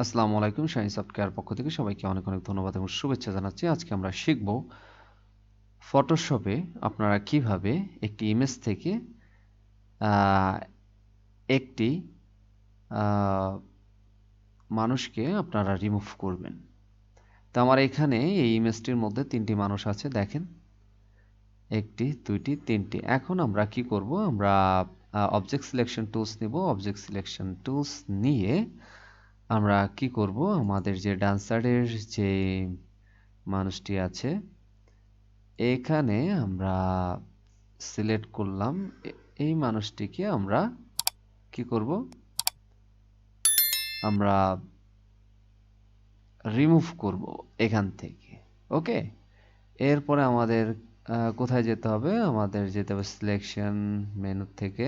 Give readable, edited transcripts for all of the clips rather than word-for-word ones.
আসসালামু আলাইকুম। শাহিন সফটওয়্যার পক্ষ থেকে সবাইকে অনেক অনেক ধন্যবাদ এবং শুভেচ্ছা জানাচ্ছি। আজকে আমরা শিখব ফটোশপে আপনারা কিভাবে একটি ইমেজ থেকে আহ, একটি আহ, মানুষকে আপনারা রিমুভ করবেন। তো আমার এখানে এই ইমেজটির মধ্যে তিনটি মানুষ আছে, দেখেন, একটি, দুইটি, তিনটি। এখন আমরা কি করব, আমরা অবজেক্ট সিলেকশন টুলস নিব। অবজেক্ট সিলেকশন টুলস নিয়ে আমরা কি করব, আমাদের যে ডান সাইডের যে মানুষটি আছে এখানে আমরা সিলেক্ট করলাম। এই মানুষটিকে আমরা কি করব, আমরা রিমুভ করব এখান থেকে। ওকে, এরপরে আমাদের কোথায় যেতে হবে, আমাদের যেতে হবে সিলেকশন মেনু থেকে,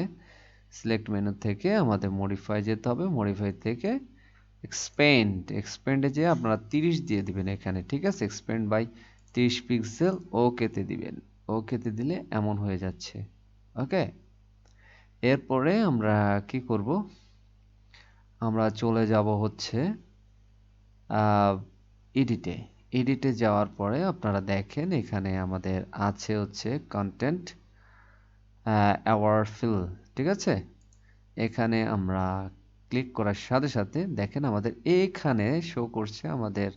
সিলেক্ট মেনু থেকে আমাদের মডিফাই যেতে হবে। মডিফাই থেকে এক্সপেন্ডে যেয়ে আপনারা 30 দিয়ে দিবেন এখানে, ঠিক আছে। এক্সপেন্ড বাই 30 পিক্সেল, ওকেতে দিবেন। ওকেতে দিলে এমন হয়ে যাচ্ছে। ওকে, এরপরে আমরা কি করব, আমরা চলে যাব হচ্ছে এডিটে। এডিটে যাওয়ার পরে আপনারা দেখেন এখানে আমাদের আছে হচ্ছে কন্টেন্ট অ্যাওয়ার ফিল, ঠিক আছে। এখানে আমরা ক্লিক করার সাথে সাথে দেখেন আমাদের এখানে শো করছে আমাদের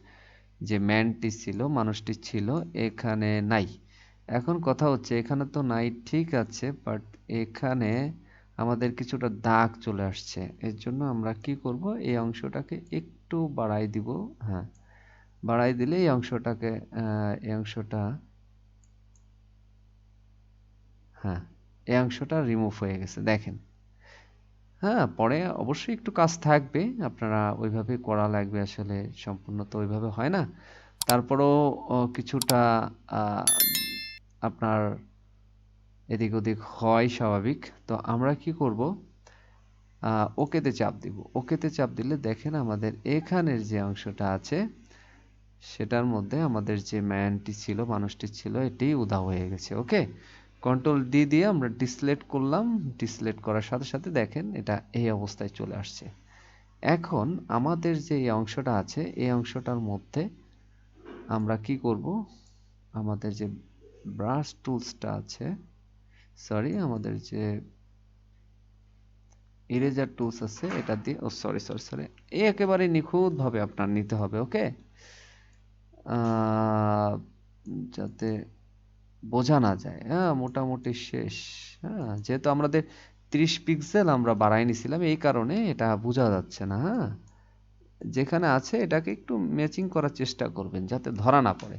যে ম্যানটি ছিল, মানুষটি ছিল, এখানে নাই। এখন কথা হচ্ছে এখানে তো নাই, ঠিক আছে, বাট এখানে আমাদের কিছুটা দাগ চলে আসছে। এর জন্য আমরা কি করব, এই অংশটাকে একটু বাড়াই দিব। হ্যাঁ, বাড়াই দিলে এই অংশটাকে এই অংশটা, হ্যাঁ, এই অংশটা রিমুভ হয়ে গেছে, দেখেন। হ্যাঁ, পরে অবশ্যই একটু কাজ থাকবে, আপনারা ওইভাবে করা লাগবে, আসলে সম্পূর্ণ তো ওইভাবে হয় না। তারপরেও কিছুটা আহ, আপনার এদিক ওদিক হয়, স্বাভাবিক। তো আমরা কি করব, ওকেতে চাপ দিব। ওকেতে চাপ দিলে দেখেন আমাদের এখানের যে অংশটা আছে সেটার মধ্যে আমাদের যে ম্যানটি ছিল, মানুষটি ছিল, এটি উধাও হয়ে গেছে। ওকে, কন্ট্রোল ডি দিয়ে আমরা ডিসলেট করলাম। ডিসলেট করার সাথে সাথে দেখেন এটা এই অবস্থায় চলে আসছে। এখন আমাদের যে এই অংশটা আছে এই অংশটার মধ্যে আমরা কি করব, আমাদের যে ব্রাশ টুলসটা আছে, সরি, আমাদের যে ইরেজার টুলস আছে এটা দিয়ে, ও সরি সরি সরি, একেবারে নিখুঁতভাবে আপনার নিতে হবে। ওকে, যাতে বোঝা না যায়। হ্যাঁ, মোটামুটি শেষ। হ্যাঁ, যেহেতু আমাদের 30 পিক্সেল আমরা বাড়াই নিছিলাম, এই কারণে এটা বোঝা যাচ্ছে না। হ্যাঁ, যেখানে আছে এটাকে একটু ম্যাচিং করার চেষ্টা করবেন যাতে ধরা না পড়ে।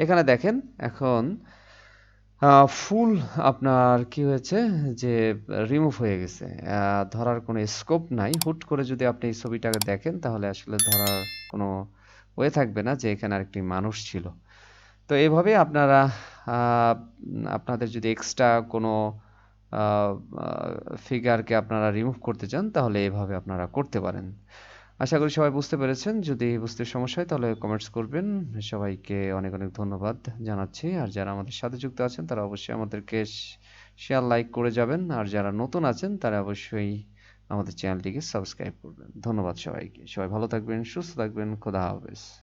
এখানে দেখেন এখন ফুল আপনার কি হয়েছে, যে রিমুভ হয়ে গেছে। ধরার কোনো স্কোপ নাই। হুট করে যদি আপনি এই ছবিটাকে দেখেন তাহলে আসলে ধরার কোনো ওয়ে থাকবে না যে এখানে আরেকটি মানুষ ছিল। তো এইভাবে আপনারা আপনাদের যদি এক্সট্রা কোনো ফিগারকে আপনারা রিমুভ করতে চান তাহলে এভাবে আপনারা করতে পারেন। আশা করি সবাই বুঝতে পেরেছেন। যদি বুঝতে সমস্যা হয় তাহলে কমেন্টস করবেন। সবাইকে অনেক অনেক ধন্যবাদ জানাচ্ছি। আর যারা আমাদের সাথে যুক্ত আছেন তারা অবশ্যই আমাদেরকে শেয়ার, লাইক করে যাবেন। আর যারা নতুন আছেন তারা অবশ্যই আমাদের চ্যানেলটিকে সাবস্ক্রাইব করবেন। ধন্যবাদ সবাইকে। সবাই ভালো থাকবেন, সুস্থ থাকবেন। খোদা হাফেজ।